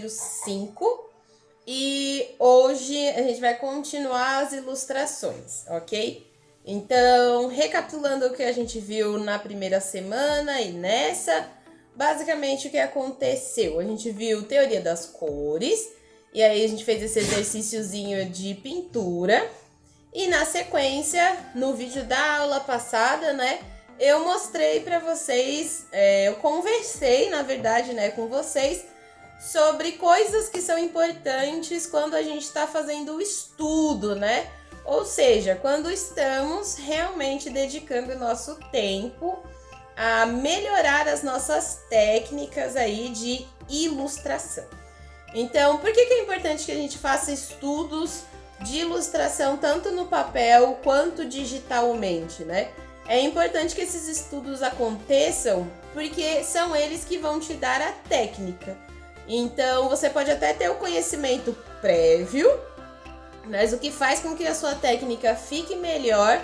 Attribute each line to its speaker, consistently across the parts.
Speaker 1: número 5. E hoje a gente vai continuar as ilustrações, ok? Então, recapitulando o que a gente viu na primeira semana e nessa, basicamente o que aconteceu? A gente viu teoria das cores, e aí a gente fez esse exercíciozinho de pintura. E na sequência, no vídeo da aula passada, né, eu mostrei para vocês, eu conversei, na verdade, né, com vocês sobre coisas que são importantes quando a gente está fazendo o estudo, né? Ou seja, quando estamos realmente dedicando o nosso tempo a melhorar as nossas técnicas aí de ilustração. Então, por que é importante que a gente faça estudos de ilustração tanto no papel quanto digitalmente, né? É importante que esses estudos aconteçam porque são eles que vão te dar a técnica. Então, você pode até ter o conhecimento prévio, mas o que faz com que a sua técnica fique melhor,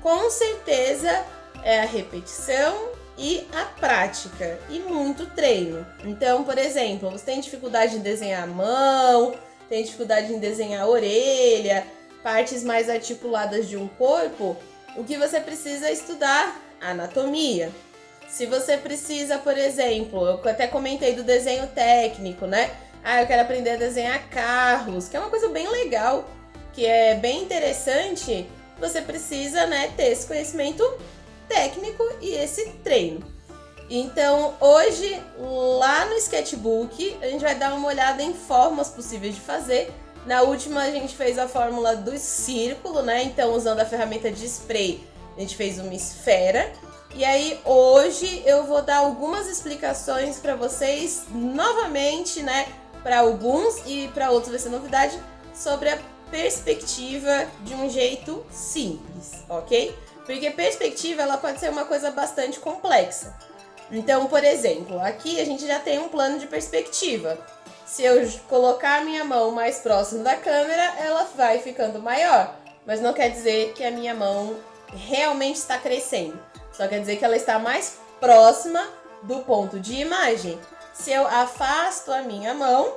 Speaker 1: com certeza, é a repetição e a prática e muito treino. Então, por exemplo, você tem dificuldade em desenhar a mão, tem dificuldade em desenhar a orelha, partes mais articuladas de um corpo, o que você precisa é estudar anatomia. Se você precisa, por exemplo, eu até comentei do desenho técnico, né? Eu quero aprender a desenhar carros, que é uma coisa bem legal, que é bem interessante. Você precisa, né, ter esse conhecimento técnico e esse treino. Então, hoje, lá no sketchbook, a gente vai dar uma olhada em formas possíveis de fazer. Na última, a gente fez a fórmula do círculo, né? Então, usando a ferramenta de spray, a gente fez uma esfera. E aí, hoje, eu vou dar algumas explicações para vocês, novamente, né? Para alguns e para outros vai ser novidade, sobre a perspectiva de um jeito simples, ok? Porque perspectiva, ela pode ser uma coisa bastante complexa. Então, por exemplo, aqui a gente já tem um plano de perspectiva. Se eu colocar a minha mão mais próximo da câmera, ela vai ficando maior. Mas não quer dizer que a minha mão realmente está crescendo. Só quer dizer que ela está mais próxima do ponto de imagem. Se eu afasto a minha mão,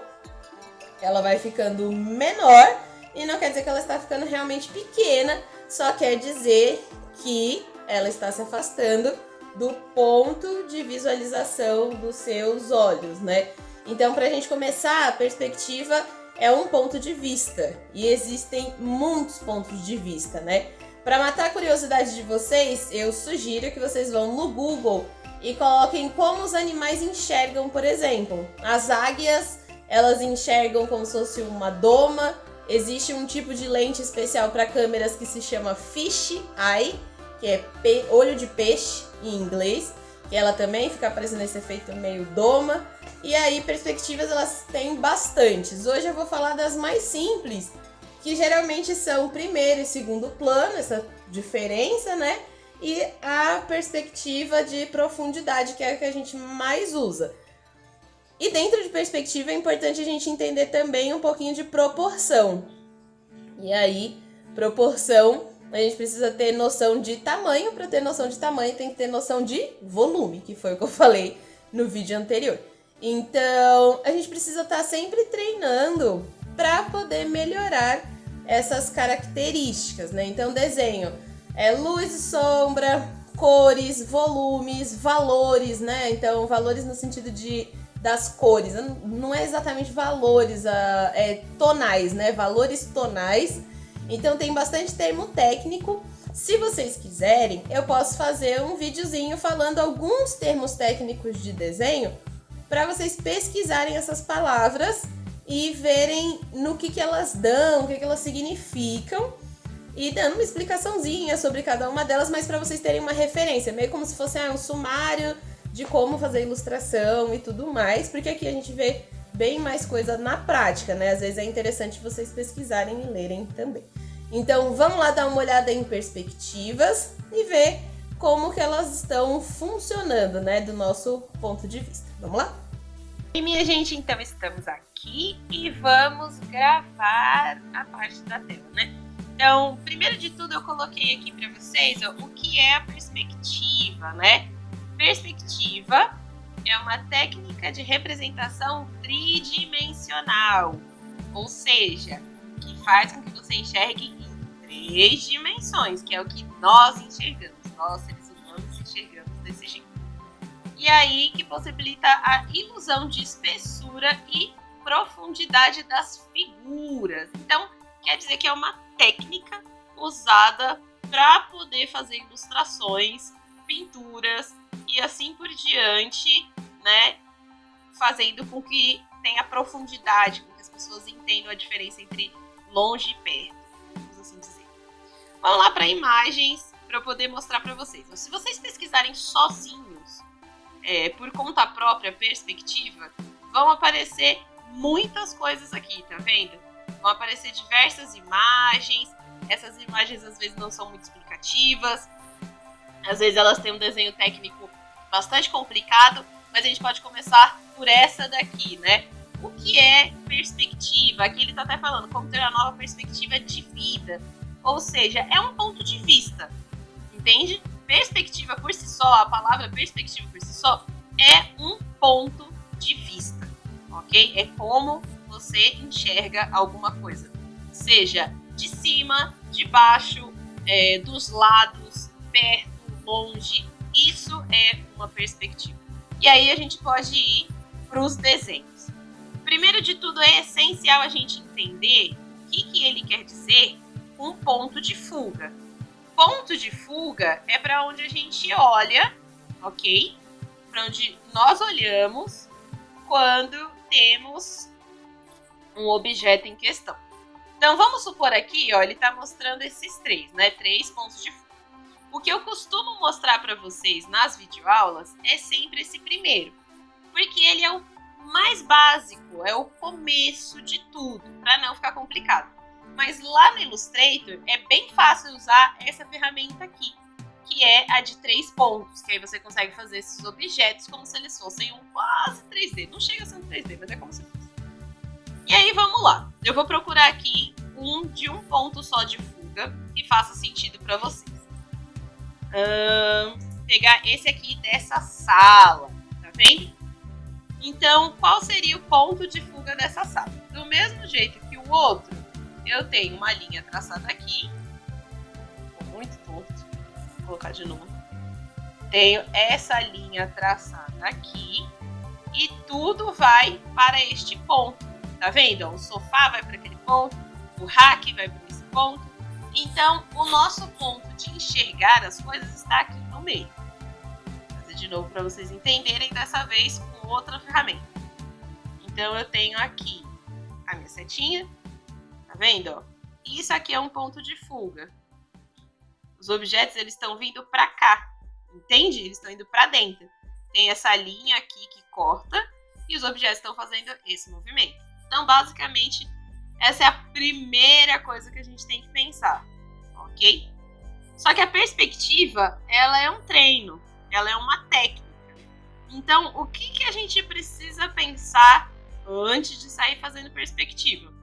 Speaker 1: ela vai ficando menor. E não quer dizer que ela está ficando realmente pequena. Só quer dizer que ela está se afastando do ponto de visualização dos seus olhos, né? Então, para a gente começar, a perspectiva é um ponto de vista e existem muitos pontos de vista, né? Para matar a curiosidade de vocês, eu sugiro que vocês vão no Google e coloquem como os animais enxergam, por exemplo. As águias, elas enxergam como se fosse uma doma. Existe um tipo de lente especial para câmeras que se chama fish eye, que é olho de peixe em inglês, que ela também fica parecendo esse efeito meio doma. E aí, perspectivas elas têm bastantes. Hoje eu vou falar das mais simples, que geralmente são primeiro e segundo plano, essa diferença, né? E a perspectiva de profundidade, que é a que a gente mais usa. E dentro de perspectiva é importante a gente entender também um pouquinho de proporção. E aí, proporção, a gente precisa ter noção de tamanho. Para ter noção de tamanho, tem que ter noção de volume, que foi o que eu falei no vídeo anterior. Então, a gente precisa estar sempre treinando para poder melhorar essas características, né? Então, desenho é luz e sombra, cores, volumes, valores, né? Então, valores no sentido das cores, não é exatamente valores, é tonais, né? Valores tonais. Então tem bastante termo técnico. Se vocês quiserem, eu posso fazer um videozinho falando alguns termos técnicos de desenho para vocês pesquisarem essas palavras e verem no que elas dão, o que elas significam e dando uma explicaçãozinha sobre cada uma delas, mas para vocês terem uma referência, meio como se fosse um sumário de como fazer ilustração e tudo mais, porque aqui a gente vê bem mais coisa na prática, né? Às vezes é interessante vocês pesquisarem e lerem também. Então, vamos lá dar uma olhada em perspectivas e ver como que elas estão funcionando, né? Do nosso ponto de vista. Vamos lá?
Speaker 2: E minha gente, então estamos aqui e vamos gravar a parte da tela, né? Então, primeiro de tudo, eu coloquei aqui para vocês o que é a perspectiva, né? Perspectiva é uma técnica de representação tridimensional, ou seja, que faz com que você enxergue em 3 dimensões, que é o que nós enxergamos, nós seres humanos enxergamos desse jeito. E aí que possibilita a ilusão de espessura e profundidade das figuras. Então, quer dizer que é uma técnica usada para poder fazer ilustrações, pinturas e assim por diante, né? Fazendo com que tenha profundidade, com que as pessoas entendam a diferença entre longe e perto, vamos assim dizer. Vamos lá para imagens para eu poder mostrar para vocês. Se vocês pesquisarem sozinhos, por conta própria, perspectiva, vão aparecer muitas coisas aqui, tá vendo? Vão aparecer diversas imagens. Essas imagens às vezes não são muito explicativas, às vezes elas têm um desenho técnico bastante complicado, mas a gente pode começar por essa daqui, né? O que é perspectiva? Aqui ele está até falando como ter uma nova perspectiva de vida, ou seja, é um ponto de vista, entende? Perspectiva por si só, a palavra perspectiva por si só, é um ponto de vista, ok? É como você enxerga alguma coisa, seja de cima, de baixo, dos lados, perto, longe. Isso é uma perspectiva. E aí a gente pode ir para os desenhos. Primeiro de tudo, é essencial a gente entender o que ele quer dizer com ponto de fuga. Ponto de fuga é para onde a gente olha, ok? Para onde nós olhamos quando temos um objeto em questão. Então, vamos supor aqui, ó, ele está mostrando esses 3, né? 3 pontos de fuga. O que eu costumo mostrar para vocês nas videoaulas é sempre esse primeiro, porque ele é o mais básico, é o começo de tudo, para não ficar complicado. Mas lá no Illustrator é bem fácil usar essa ferramenta aqui, que é a de 3 pontos, que aí você consegue fazer esses objetos como se eles fossem um quase 3D. Não chega a ser um 3D, mas é como se fosse. E aí vamos lá, eu vou procurar aqui de um ponto só de fuga que faça sentido para vocês. Pegar esse aqui dessa sala, tá vendo? Então, qual seria o ponto de fuga dessa sala? Do mesmo jeito que o outro, eu tenho uma linha traçada aqui, muito torto, vou colocar de novo. Tenho essa linha traçada aqui e tudo vai para este ponto. Tá vendo? O sofá vai para aquele ponto, o rack vai para esse ponto. Então, o nosso ponto de enxergar as coisas está aqui no meio. Vou fazer de novo para vocês entenderem, dessa vez com outra ferramenta. Então, eu tenho aqui a minha setinha. Tá vendo? Ó? Isso aqui é um ponto de fuga. Os objetos, eles estão vindo para cá. Entende? Eles estão indo para dentro. Tem essa linha aqui que corta e os objetos estão fazendo esse movimento. Então, basicamente, essa é a primeira coisa que a gente tem que pensar, ok? Só que a perspectiva, ela é um treino, ela é uma técnica. Então, o que a gente precisa pensar antes de sair fazendo perspectiva?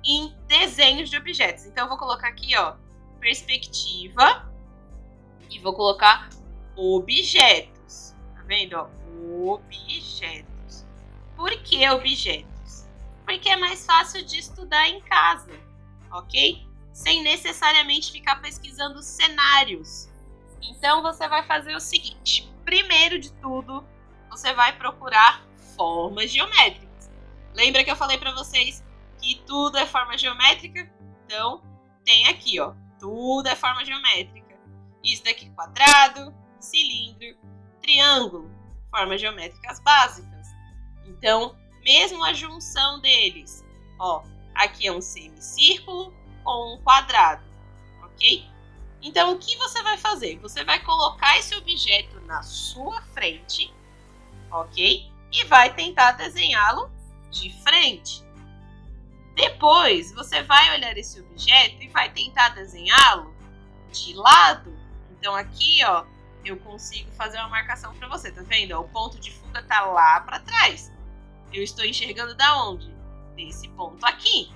Speaker 2: Em desenhos de objetos. Então, eu vou colocar aqui, ó, perspectiva e vou colocar objetos. Tá vendo, ó? Objetos. Por que objetos? Porque é mais fácil de estudar em casa, ok? Sem necessariamente ficar pesquisando cenários. Então, você vai fazer o seguinte. Primeiro de tudo, você vai procurar formas geométricas. Lembra que eu falei para vocês que tudo é forma geométrica? Então, tem aqui, ó. Tudo é forma geométrica. Isso daqui, quadrado, cilindro, triângulo. Formas geométricas básicas. Então, mesmo a junção deles, ó, aqui é um semicírculo com um quadrado, ok? Então, o que você vai fazer? Você vai colocar esse objeto na sua frente, ok? E vai tentar desenhá-lo de frente. Depois, você vai olhar esse objeto e vai tentar desenhá-lo de lado. Então, aqui, ó, eu consigo fazer uma marcação para você, tá vendo? O ponto de fuga tá lá para trás. Eu estou enxergando da onde? Desse ponto aqui.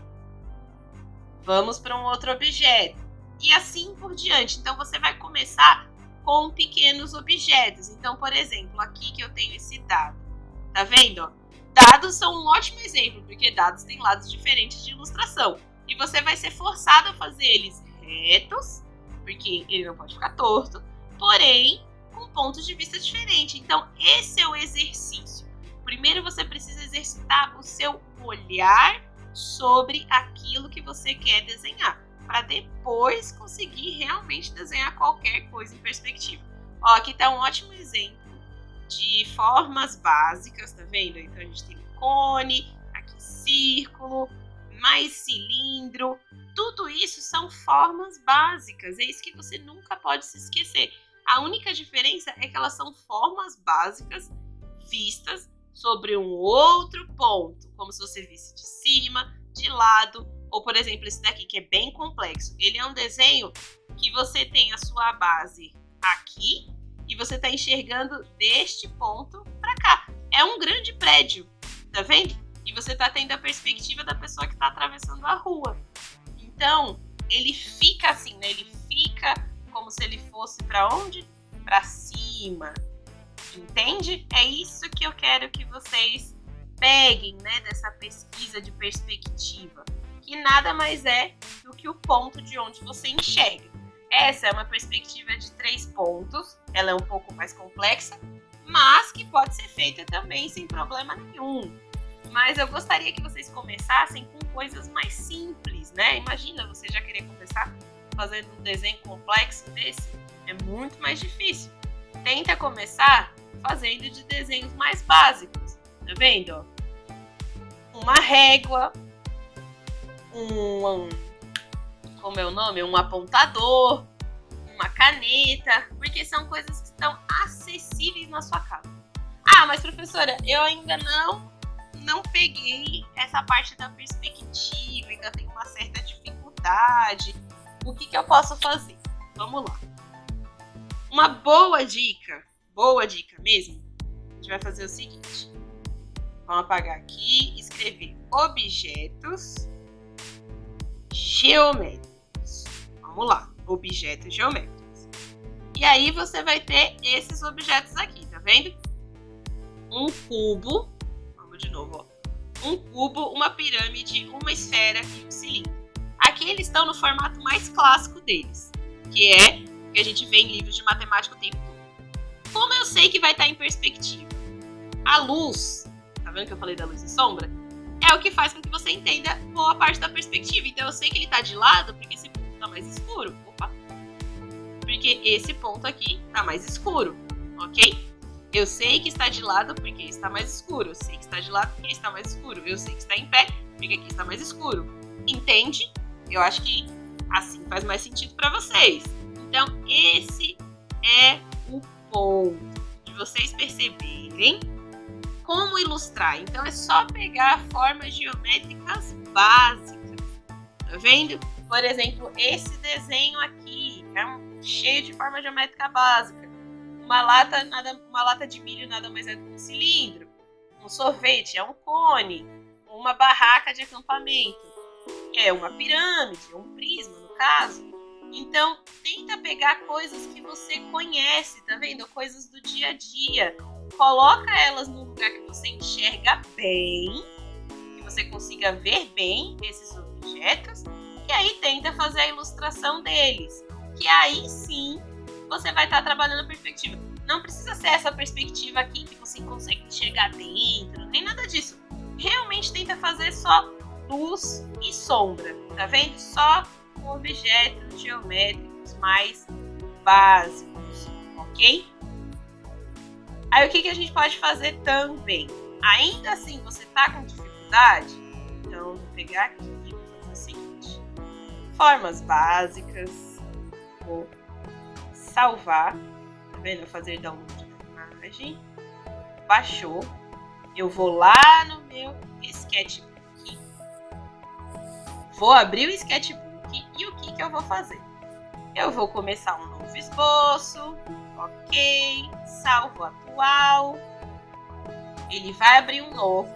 Speaker 2: Vamos para um outro objeto. E assim por diante. Então, você vai começar com pequenos objetos. Então, por exemplo, aqui que eu tenho esse dado. Tá vendo? Dados são um ótimo exemplo, porque dados têm lados diferentes de ilustração. E você vai ser forçado a fazer eles retos, porque ele não pode ficar torto, porém com pontos de vista diferentes. Então, esse é o exercício. Primeiro você precisa exercitar o seu olhar sobre aquilo que você quer desenhar, para depois conseguir realmente desenhar qualquer coisa em perspectiva. Ó, aqui está um ótimo exemplo de formas básicas, tá vendo? Então a gente tem cone, aqui círculo, mais cilindro. Tudo isso são formas básicas, é isso que você nunca pode se esquecer. A única diferença é que elas são formas básicas vistas sobre um outro ponto, como se você visse de cima, de lado, ou por exemplo esse daqui que é bem complexo. Ele é um desenho que você tem a sua base aqui e você está enxergando deste ponto para cá. É um grande prédio, tá vendo? E você está tendo a perspectiva da pessoa que está atravessando a rua. Então, ele fica assim, né? Ele fica como se ele fosse para onde? Para cima. Entende? É isso que eu quero que vocês peguem, né, dessa pesquisa de perspectiva, que nada mais é do que o ponto de onde você enxerga. Essa é uma perspectiva de 3 pontos, ela é um pouco mais complexa, mas que pode ser feita também sem problema nenhum. Mas eu gostaria que vocês começassem com coisas mais simples, né? Imagina você já querer começar fazendo um desenho complexo desse, é muito mais difícil. Tenta começar fazendo de desenhos mais básicos, tá vendo? Uma régua, como é o nome? Um apontador, uma caneta, porque são coisas que estão acessíveis na sua casa. Ah, mas professora, eu ainda não peguei essa parte da perspectiva, ainda tenho uma certa dificuldade. O que eu posso fazer? Vamos lá. Uma boa dica mesmo, a gente vai fazer o seguinte. Vamos apagar aqui, escrever objetos geométricos. Vamos lá, objetos geométricos. E aí você vai ter esses objetos aqui, tá vendo? Um cubo, vamos de novo, ó. Um cubo, uma pirâmide, uma esfera e um cilindro. Aqui eles estão no formato mais clássico deles, que é o que a gente vê em livros de matemática o tempo todo. Como eu sei que vai estar em perspectiva? A luz, tá vendo que eu falei da luz e sombra? É o que faz com que você entenda boa parte da perspectiva. Então eu sei que ele está de lado porque esse ponto está mais escuro. Opa! Porque esse ponto aqui está mais escuro, ok? Eu sei que está de lado porque está mais escuro. Eu sei que está de lado porque está mais escuro. Eu sei que está em pé porque aqui está mais escuro. Entende? Eu acho que assim faz mais sentido para vocês. Então esse é o ponto de vocês perceberem como ilustrar. Então é só pegar formas geométricas básicas, tá vendo? Por exemplo, esse desenho aqui é cheio de forma geométrica básica. Uma lata de milho nada mais é do que um cilindro. Um sorvete é um cone. Uma barraca de acampamento é uma pirâmide, um prisma no caso. Então, tenta pegar coisas que você conhece, tá vendo? Coisas do dia a dia. Coloca elas no lugar que você enxerga bem, que você consiga ver bem esses objetos, e aí tenta fazer a ilustração deles. Que aí sim, você vai estar trabalhando a perspectiva. Não precisa ser essa perspectiva aqui que você consegue enxergar dentro, nem nada disso. Realmente tenta fazer só luz e sombra, tá vendo? Só objetos geométricos mais básicos, ok? Aí o que a gente pode fazer também? Ainda assim você tá com dificuldade? Então vou pegar aqui e vou fazer o seguinte. Formas básicas, vou salvar, tá vendo? Fazer download da imagem, baixou, eu vou lá no meu sketchbook, vou abrir o sketchbook e o que eu vou fazer? Eu vou começar um novo esboço, ok, salvo atual, ele vai abrir um novo,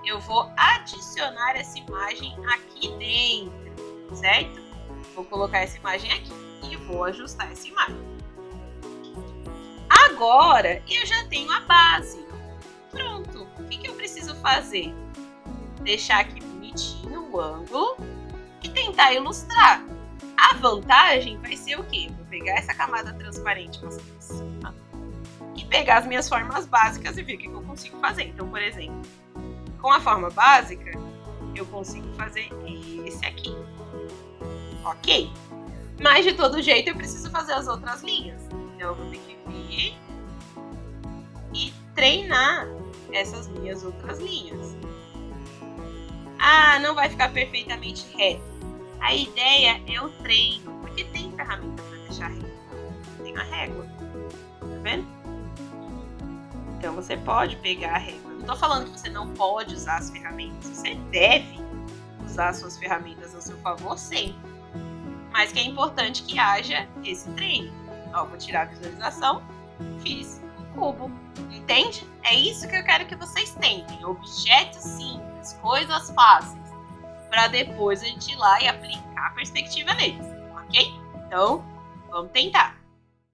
Speaker 2: eu vou adicionar essa imagem aqui dentro, certo? Vou colocar essa imagem aqui e vou ajustar essa imagem. Agora eu já tenho a base. Pronto. O que eu preciso fazer? Deixar aqui bonitinho o ângulo e tentar ilustrar. A vantagem vai ser o quê? Vou pegar essa camada transparente passar por cima e pegar as minhas formas básicas e ver o que eu consigo fazer. Então, por exemplo, com a forma básica, eu consigo fazer esse aqui. Ok? Mas, de todo jeito, eu preciso fazer as outras linhas. Então, eu vou ter que vir e treinar essas minhas outras linhas. Ah, não vai ficar perfeitamente reto. A ideia é o treino, porque tem ferramenta para deixar reto. Tem a régua. Tá vendo? Então, você pode pegar a régua. Não estou falando que você não pode usar as ferramentas. Você deve usar as suas ferramentas a seu favor sempre. Mas que é importante que haja esse treino. Ó, vou tirar a visualização. Fiz um cubo. Entende? É isso que eu quero que vocês tentem. Objetos simples, coisas fáceis. Para depois a gente ir lá e aplicar a perspectiva neles. Ok? Então, vamos tentar.